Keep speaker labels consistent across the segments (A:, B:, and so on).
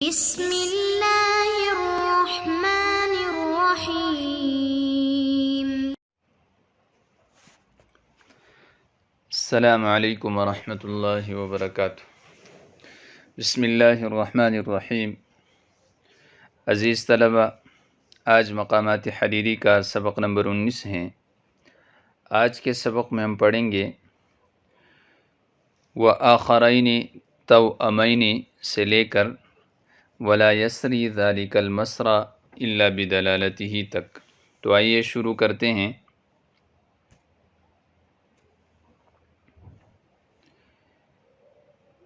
A: بسم اللہ الرحمن الرحیم۔
B: السلام علیکم ورحمۃ اللہ وبرکاتہ۔ بسم اللہ الرحمن الرحیم۔ عزیز طلبہ، آج مقامات حریری کا سبق نمبر 19 ہے۔ آج کے سبق میں ہم پڑھیں گے وآخرین توأمین سے لے کر ولا یسری ذلک المسرى الا بدلالتہ تک۔ تو آئیے شروع کرتے ہیں۔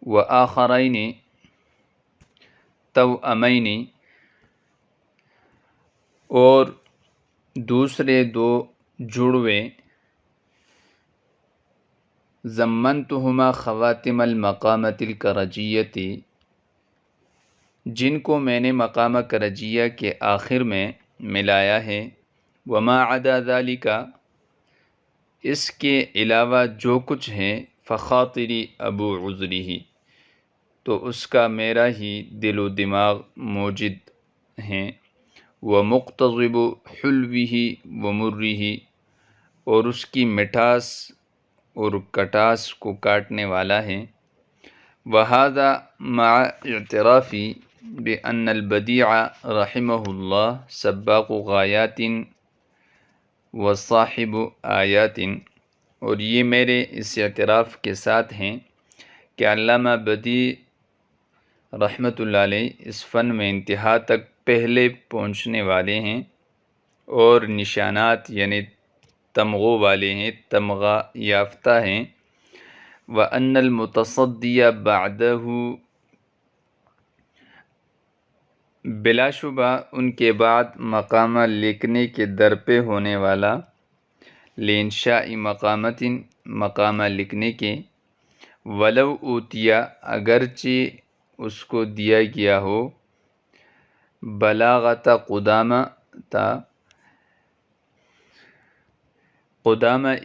B: وآخرین توأمین، اور دوسرے دو جڑوے، ضمنتہما خواتم المقامۃ الکرجیۃ، جن کو میں نے مقام کرجیہ کے آخر میں ملایا ہے، وما عدا ذلک، اس کے علاوہ جو کچھ ہے، فخاطری ابو عذری، تو اس کا میرا ہی دل و دماغ موجد ہیں، ومقتضب حلوہ ومرہ، اور اس کی مٹھاس اور کٹاس کو کاٹنے والا ہے، وہذا مع اعترافی بأن البدیع رحمہ اللہ سباق غایات وصاحب آیات، اور یہ میرے اس اعتراف کے ساتھ ہیں کہ علامہ بدیع رحمۃ اللہ علیہ اس فن میں انتہا تک پہلے پہنچنے والے ہیں، اور نشانات یعنی تمغوں والے ہیں، تمغہ یافتہ ہیں، وَأَنَّ الْمُتَصَدِّيَ بَعْدَهُ، بلا شبہ ان کے بعد مقامہ لکھنے کے در پہ ہونے والا، لِإِنشَاءِ مقامۃ، مقامہ لکھنے کے، وَلَوْ أُوتِیَ، اگرچہ اس کو دیا گیا ہو، بلاغت قدامہ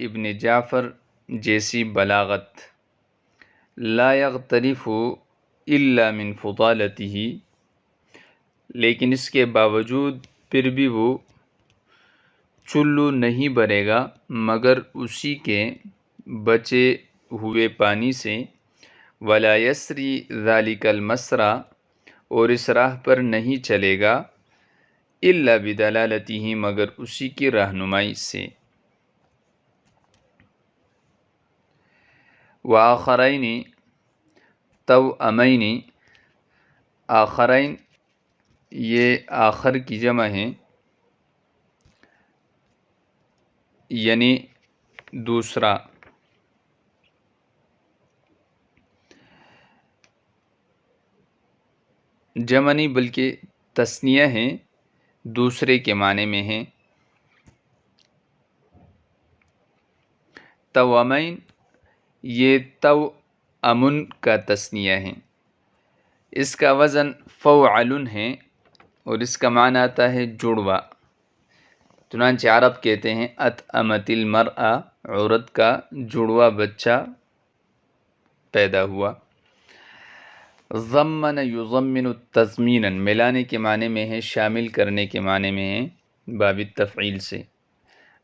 B: ابن جعفر جیسی بلاغت، لا یغترف الا من فضالتہ، لیکن اس کے باوجود پھر بھی وہ چلو نہیں بھرے گا مگر اسی کے بچے ہوئے پانی سے، ولا یسری ذلک المسرى، اور اس راہ پر نہیں چلے گا، الا بدلالتہ، مگر اسی کی رہنمائی سے۔ وآخرین توأمین، آخرین یہ آخر کی جمع ہے، یعنی دوسرا، جمع نہیں بلکہ تثنیہ ہے، دوسرے کے معنی میں ہے۔ توأمین یہ توأمن کا تثنیہ ہے، اس کا وزن فوعل ہے، اور اس کا معنی آتا ہے جڑوا۔ چنانچہ عرب کہتے ہیں اطعمت المرأة، عورت کا جڑوا بچہ پیدا ہوا۔ ضمن یضمن تضمینا، ملانے کے معنی میں ہے، شامل کرنے کے معنی میں ہے، باب التفعیل سے۔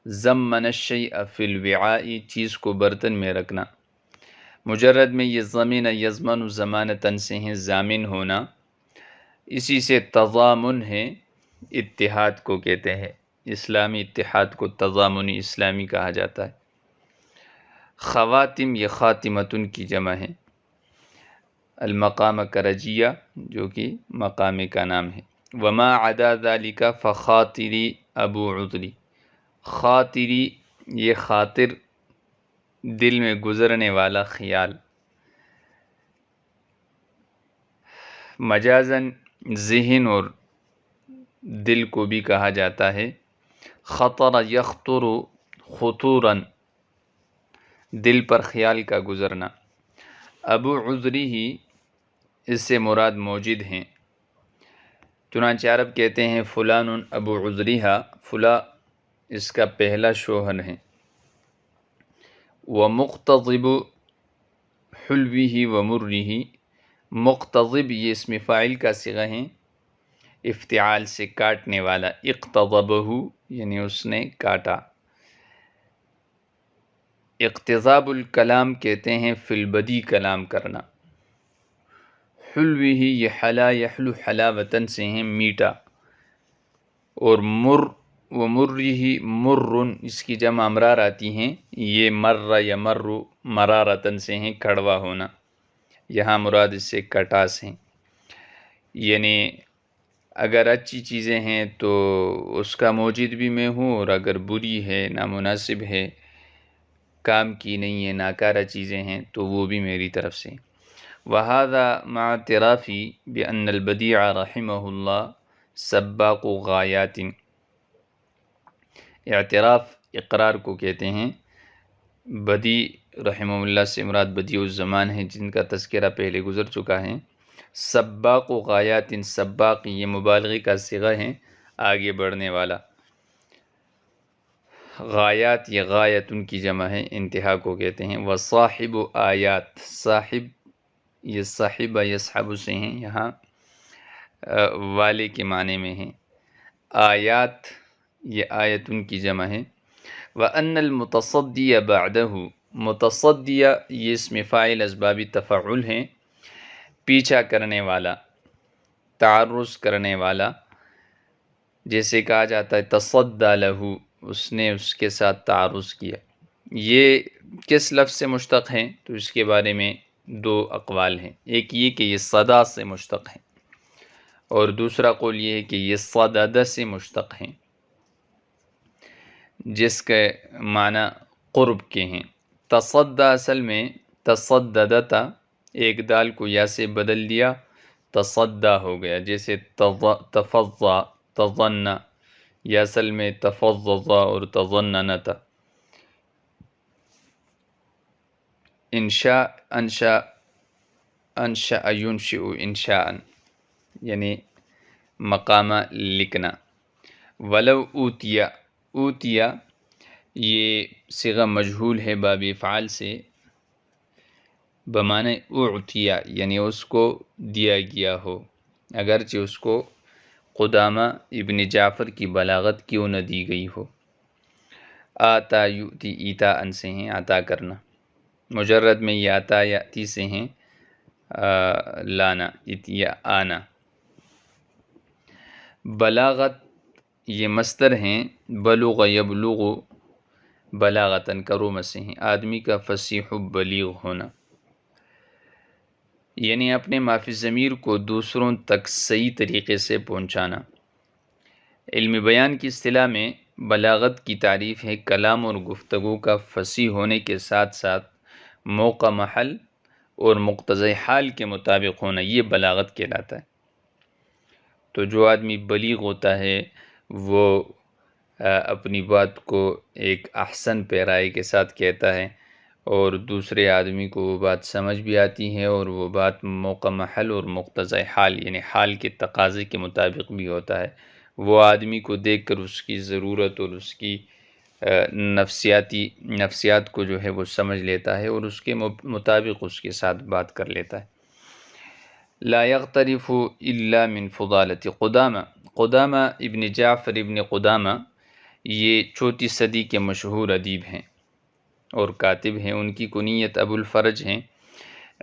B: ضمن الشیء فی الوعاء، چیز کو برتن میں رکھنا۔ مجرد میں یہ ضمین یضمن ضمانتاً سے ہیں، ضامن ہونا، اسی سے تضامن ہے، اتحاد کو کہتے ہیں، اسلامی اتحاد کو تضامنی اسلامی کہا جاتا ہے۔ خواتم یہ خاتمتن کی جمع ہے۔ المقام کرجیہ جو کہ مقام کا نام ہے۔ وما عدا ذلک فخاطری ابو عذری، خاطری یہ خاطر دل میں گزرنے والا خیال، مجازاً ذہن اور دل کو بھی کہا جاتا ہے۔ خطر یخطر خطوراً، دل پر خیال کا گزرنا۔ ابو عذری ہی اس سے مراد موجد ہیں، چنانچہ عرب کہتے ہیں فلان ابو عذریہا، فلاں اس کا پہلا شوہر ہے۔ ومقتضب حلوہ ومرہ، مقتضب یہ اسم فاعل کا صیغہ ہیں، افتعال سے کاٹنے والا، اقتضبہ یعنی اس نے کاٹا۔ اقتضاب الکلام کہتے ہیں فی البدی کلام کرنا۔ حلوہ یہ حلا یحلو حلاوتن سے ہیں میٹھا، اور مر و مرہ مرن اس کی جمع امرار آتی ہیں، یہ مر یمر مرارتن سے ہیں کڑوا ہونا، یہاں مراد اس سے کٹاس ہیں، یعنی اگر اچھی چیزیں ہیں تو اس کا موجد بھی میں ہوں، اور اگر بری ہے نامناسب ہے کام کی نہیں ہے ناکارہ چیزیں ہیں تو وہ بھی میری طرف سے۔ وَهَذَا مع اعترافی بأن البدیع رحمہ اللہ سباق غایات، اعتراف اقرار کو کہتے ہیں۔ بدی رحمہ اللہ سے مراد بدیع الزمان ہے جن کا تذکرہ پہلے گزر چکا ہے۔ سباق غایات، سباق یہ مبالغے کا صیغہ ہے، آگے بڑھنے والا۔ غایات یہ غایت ان کی جمع ہے، انتہا کو کہتے ہیں۔ وصاحب آیات، صاحب یہ صاحب یصحب سے ہیں، یہاں والے کے معنی میں ہیں۔ آیات یہ آیت ان کی جمع ہے۔ وَأَنَّ الْمُتَصَدِّيَ بَعْدَهُ، متصدیہ یہ اسم فاعل اسباب تفعل ہیں، پیچھا کرنے والا، تعرض کرنے والا، جیسے کہا جاتا ہے تصدی لہو، اس نے اس کے ساتھ تعرض کیا۔ یہ کس لفظ سے مشتق ہیں تو اس کے بارے میں دو اقوال ہیں، ایک یہ کہ یہ صدا سے مشتق ہیں، اور دوسرا قول یہ ہے کہ یہ صدد سے مشتق ہیں، جس کے معنی قرب کے ہیں۔ تصدی اصل میں تصددتا، ایک دال کو یا سے بدل دیا تصدی ہو گیا، جیسے تفضا تظن، یا اصل میں تفضضا اور تظننتا۔ انشاء انشاء انشاء ینشئ انشاء یعنی مقامہ لکھنا۔ ولو اوتیا، اوتیا یہ صیغہ مجہول ہے باب افعال سے، بمعنی اعطیا یعنی اس کو دیا گیا ہو، اگرچہ اس کو قدامہ ابن جعفر کی بلاغت کیوں نہ دی گئی ہو۔ آتا یؤتی ایتا ان سے ہیں عطا کرنا، مجرد میں یہ آتا یاتی سے ہیں لانا یا آنا۔ بلاغت یہ مصدر ہیں، بلغ یبلغ بلاغتاً کروم سے ہیں، آدمی کا فصیح بلیغ ہونا، یعنی اپنے مافی ضمیر کو دوسروں تک صحیح طریقے سے پہنچانا۔ علم بیان کی اصطلاح میں بلاغت کی تعریف ہے کلام اور گفتگو کا فصیح ہونے کے ساتھ ساتھ موقع محل اور مقتضی حال کے مطابق ہونا، یہ بلاغت کہلاتا ہے۔ تو جو آدمی بلیغ ہوتا ہے وہ اپنی بات کو ایک احسن پیرائی کے ساتھ کہتا ہے، اور دوسرے آدمی کو وہ بات سمجھ بھی آتی ہے، اور وہ بات موقع محل اور مقتضی حال یعنی حال کے تقاضے کے مطابق بھی ہوتا ہے۔ وہ آدمی کو دیکھ کر اس کی ضرورت اور اس کی نفسیات کو جو ہے وہ سمجھ لیتا ہے، اور اس کے مطابق اس کے ساتھ بات کر لیتا ہے۔ لا یغترف الا من فضالت قدامہ، قدامہ ابن جعفر ابن قدامہ یہ 4 صدی کے مشہور ادیب ہیں اور کاتب ہیں، ان کی کنیت ابو الفرج ہیں۔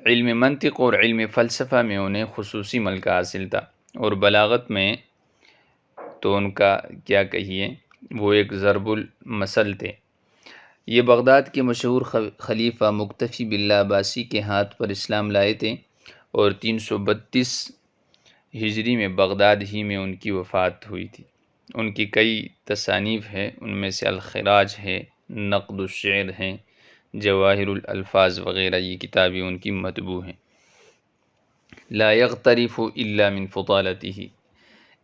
B: علم منطق اور علم فلسفہ میں انہیں خصوصی ملکہ حاصل تھا، اور بلاغت میں تو ان کا کیا کہیے، وہ ایک ضرب المثل تھے۔ یہ بغداد کے مشہور خلیفہ مقتفی باللہ عباسی کے ہاتھ پر اسلام لائے تھے، اور 332 ہجری میں بغداد ہی میں ان کی وفات ہوئی تھی۔ ان کی کئی تصانیف ہیں، ان میں سے الخراج ہے، نقد الشعر ہیں، جواہر الالفاظ وغیرہ، یہ کتابیں ان کی مطبوع ہیں۔ لا یغترف الا من فضالتہ،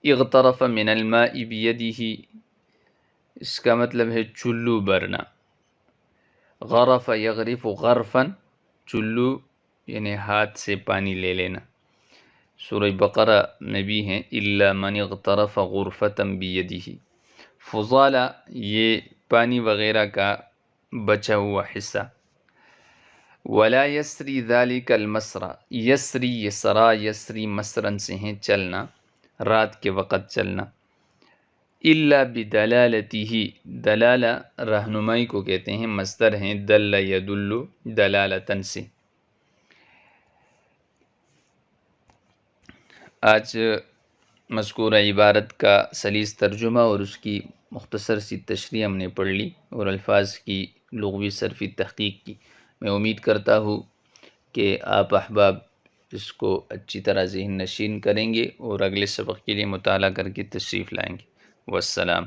B: اغترف من الماء بیدہ، اس کا مطلب ہے چلو برنا۔ غرف یغرف غرفاً، چلو یعنی ہاتھ سے پانی لے لینا۔ سورہ بقرہ میں بھی ہیں الا من اغترف غرفة بیدہ۔ فضالہ یہ پانی وغیرہ کا بچا ہوا حصہ۔ ولا یسری ذالک المسرا، یسری یسرا یسری مسرن سے ہیں چلنا، رات کے وقت چلنا، الا بدلالتہ، دلالہ رہنمائی کو کہتے ہیں، مصدر ہیں دل یدل دلالتن سے۔ آج مذکورہ عبارت کا سلیس ترجمہ اور اس کی مختصر سی تشریح ہم نے پڑھ لی، اور الفاظ کی لغوی صرفی تحقیق کی۔ میں امید کرتا ہوں کہ آپ احباب اس کو اچھی طرح ذہن نشین کریں گے اور اگلے سبق کے لیے مطالعہ کر کے تشریف لائیں گے۔ والسلام۔